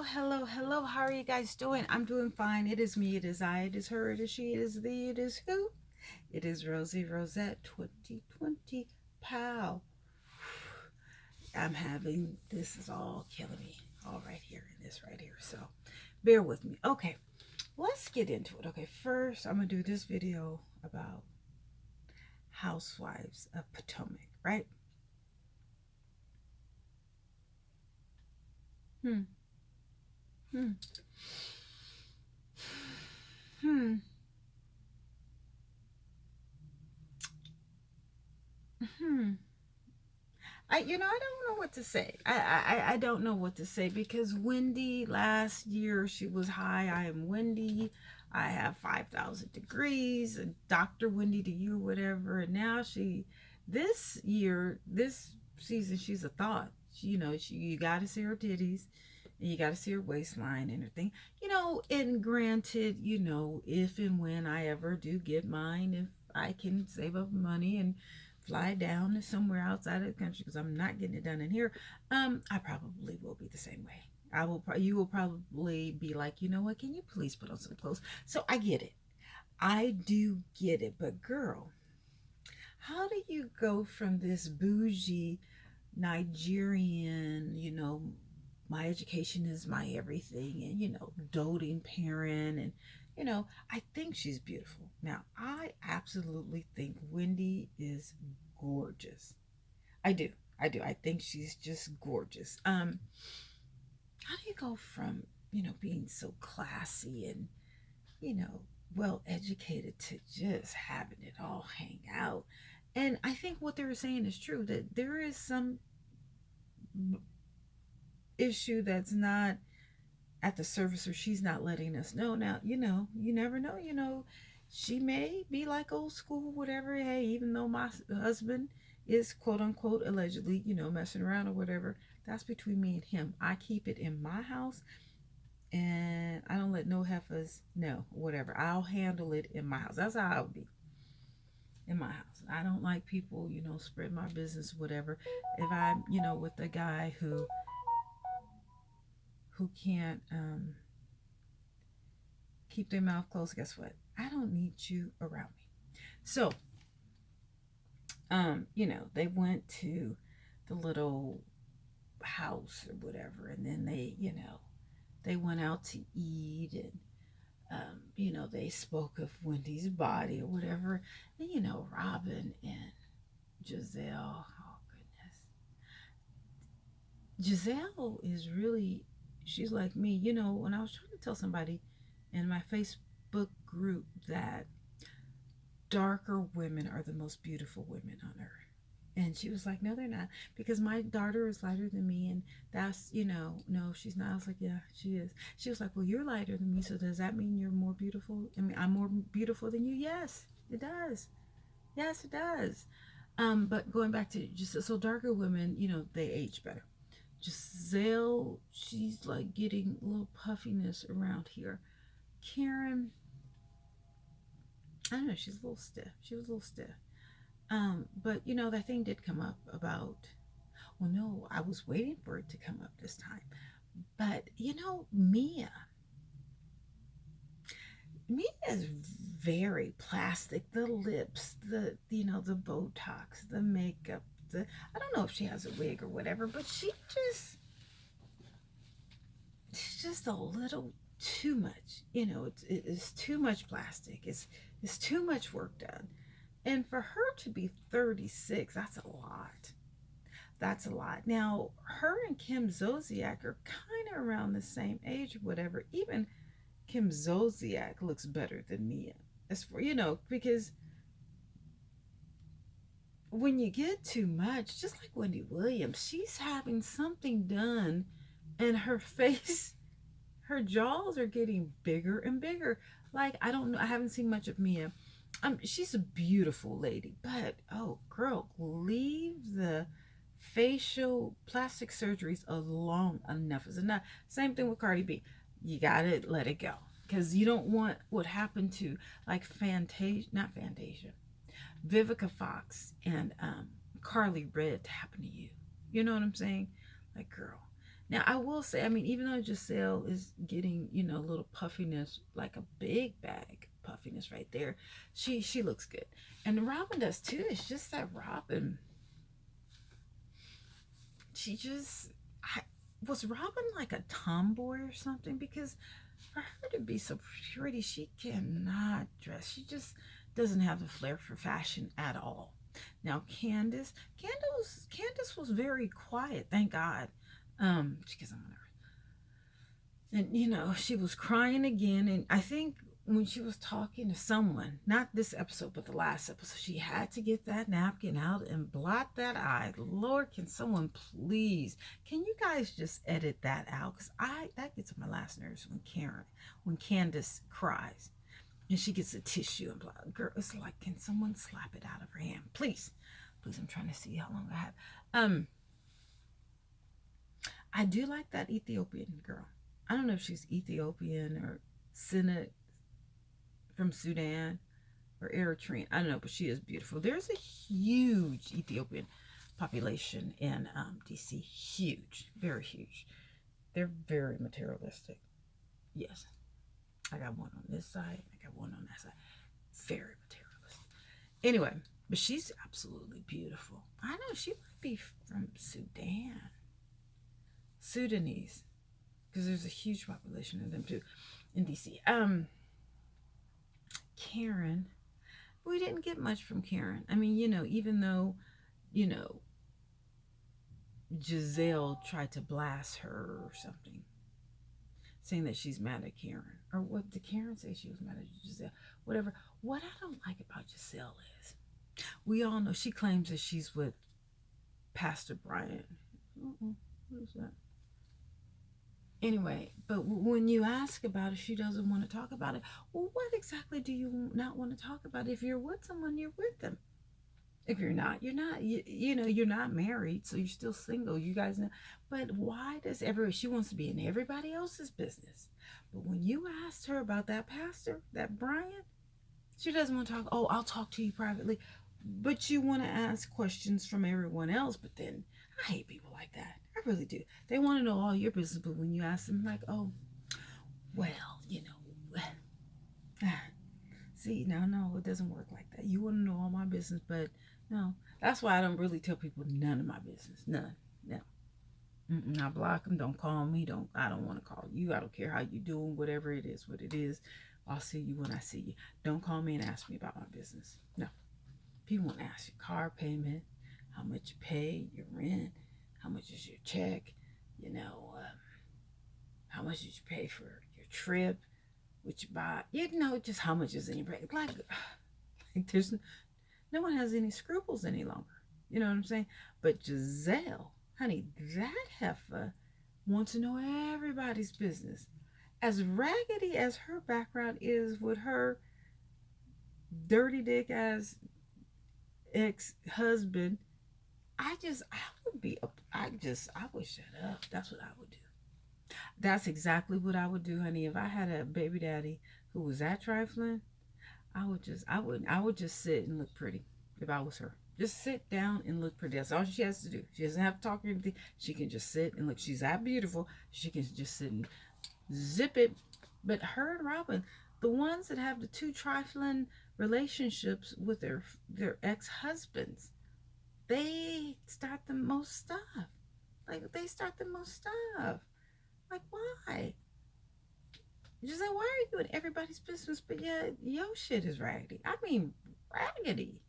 Hello. How are you guys doing? I'm doing fine. It is me, it is I, it is her, it is she, it is thee, it is who? It is Rosie Rosette 2020. Pow. I'm having this is all killing me. All right here and this right here. So bear with me. Okay, let's get into it. Okay, first I'm gonna do this video about Housewives of Potomac, right? Hmm. Hmm. Hmm. Hmm. I don't know what to say. I don't know what to say because Wendy last year she was high. I am Wendy. I have 5,000 degrees. Dr. Wendy to you, whatever. And now this year, this season, she's a thought. You got to see her titties and you got to see her waistline and everything. And granted, if and when I ever do get mine, if I can save up money and fly down to somewhere outside of the country because I'm not getting it done in here, I probably will be the same way. You will probably be like, you know what? Can you please put on some clothes? So I get it. I do get it. But girl, how do you go from this bougie Nigerian, my education is my everything, and doting parent, and I think she's beautiful. Now, I absolutely think Wendy is gorgeous. I do. I do. I think she's just gorgeous. How do you go from, being so classy and, you know, well educated to just having it all hang out? And I think what they were saying is true that there is some issue that's not at the surface or she's not letting us know. Now, you never know, she may be like old school, whatever. Hey, even though my husband is quote unquote allegedly, messing around or whatever, that's between me and him. I keep it in my house and I don't let no heifers know, whatever. I'll handle it in my house. That's how I'll be in my house. I don't like people, spread my business, whatever. If I'm, with a guy who can't keep their mouth closed, guess what? I don't need you around me. So, they went to the little house or whatever, and then they went out to eat, and they spoke of Wendy's body or whatever, and Robin and Giselle. Oh goodness, Giselle is really, she's like me. When I was trying to tell somebody in my Facebook group that darker women are the most beautiful women on earth. And she was like, no, they're not. Because my daughter is lighter than me. And that's, no, she's not. I was like, yeah, she is. She was like, well, you're lighter than me. So does that mean you're more beautiful? I mean, I'm more beautiful than you? Yes, it does. Yes, it does. But going back to just so darker women, they age better. Giselle, she's like getting a little puffiness around here. Karen, I don't know, she's a little stiff. She was a little stiff. But that thing did come up about, well, no, I was waiting for it to come up this time. But Mia is very plastic. The lips, the Botox, the makeup, I don't know if she has a wig or whatever, but she's just a little too much. It's too much plastic. It's too much work done. And for her to be 36, that's a lot. That's a lot. Now, her and Kim Zolciak are kind of around the same age or whatever. Even Kim Zolciak looks better than Mia. As for, because when you get too much, just like Wendy Williams, she's having something done and her face, her jaws are getting bigger and bigger. Like, I don't know, I haven't seen much of Mia. She's a beautiful lady, but oh, girl, leave the facial plastic surgeries alone. Enough is enough. Same thing with Cardi B. You gotta let it go because you don't want what happened to like not Fantasia, Vivica Fox and Carly Red to happen to you. You know what I'm saying? Like, girl. Now I will say, I mean, even though Giselle is getting, a little puffiness, like a big bag puffiness right there, she looks good, and Robin does too. It's just that Robin, she just, I, was Robin like a tomboy or something? Because for her to be so pretty, she cannot dress. She just doesn't have the flair for fashion at all. Now Candace was very quiet, thank God. Because I'm on and she was crying again, and I think when she was talking to someone, not this episode but the last episode, she had to get that napkin out and blot that eye. Lord, can someone please, can you guys just edit that out? Because I that gets on my last nerves when Candace cries and she gets a tissue and blah. Girl, it's like, can someone slap it out of her hand, please? Please, I'm trying to see how long I have. I do like that Ethiopian girl. I don't know if she's Ethiopian or Senate from Sudan or Eritrean. I don't know, but she is beautiful. There's a huge Ethiopian population in DC. Huge, very huge. They're very materialistic. Yes, I got one on this side. I got one on that side. Very materialistic. Anyway, but she's absolutely beautiful. I know she might be from Sudanese, because there's a huge population of them too in DC. Karen, we didn't get much from Karen. I mean, even though, you know, Giselle tried to blast her or something, saying that she's mad at Karen. Or what did Karen say? She was mad at Giselle. Whatever. What I don't like about Giselle is, we all know she claims that she's with Pastor Brian. What is that? Anyway, but when you ask about it, she doesn't want to talk about it. Well, what exactly do you not want to talk about? If you're with someone, you're with them. If you're not, you're not. You're not married, so you're still single. You guys know. But why does she wants to be in everybody else's business? But when you asked her about that pastor, that Brian, she doesn't want to talk. Oh, I'll talk to you privately. But you want to ask questions from everyone else. But then I hate people like that. I really do. They want to know all your business, but when you ask them, like, oh, well, see, no, it doesn't work like that. You want to know all my business, but no. That's why I don't really tell people none of my business. None. No. I block them. Don't call me. I don't want to call you. I don't care how you doing. Whatever it is, what it is. I'll see you when I see you. Don't call me and ask me about my business. No. People want to ask your car payment, how much you pay, your rent, how much is your check, how much did you pay for your trip, what you buy, just how much is in your bank. Like there's no one has any scruples any longer. You know what I'm saying? But Giselle, honey, that heifer wants to know everybody's business. As raggedy as her background is with her dirty dick ass ex-husband, I would shut up. That's what I would do. That's exactly what I would do, honey. If I had a baby daddy who was that trifling, I would just sit and look pretty if I was her. Just sit down and look pretty. That's all she has to do. She doesn't have to talk or anything. She can just sit and look. She's that beautiful. She can just sit and zip it. But her and Robin, the ones that have the two trifling relationships with their ex-husbands, they start the most stuff. Like, they start the most stuff. Like, why? Just say, why are you in everybody's business? But yeah, your shit is raggedy. I mean, raggedy.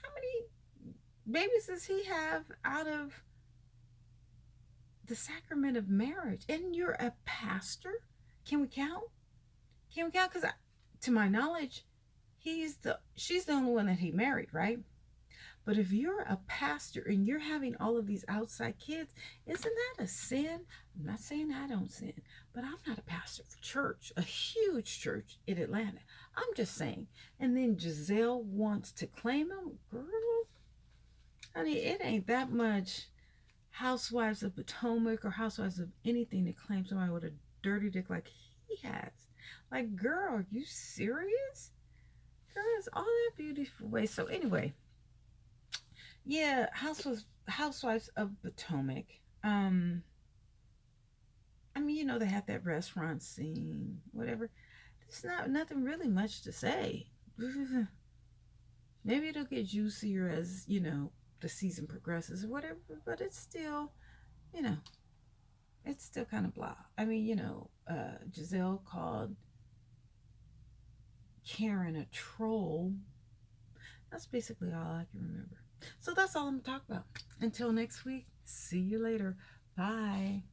How many babies does he have out of the sacrament of marriage? And you're a pastor? Can we count? Can we count? Because to my knowledge, she's the only one that he married, right? But if you're a pastor and you're having all of these outside kids, isn't that a sin? I'm not saying I don't sin, but I'm not a pastor for church, a huge church in Atlanta. I'm just saying. And then Giselle wants to claim him. Girl, honey, it ain't that much Housewives of Potomac or Housewives of anything to claim somebody with a dirty dick like he has. Like, girl, are you serious? Girl, it's all that beautiful way. So anyway, yeah, Housewives of Potomac. you know, they have that restaurant scene, whatever. There's not nothing really much to say. Maybe it'll get juicier as, you know, the season progresses or whatever, but it's still, you know, it's still kind of blah. I mean, you know, Giselle called Karen a troll. That's basically all I can remember. So that's all I'm going to talk about. Until next week, see you later. Bye.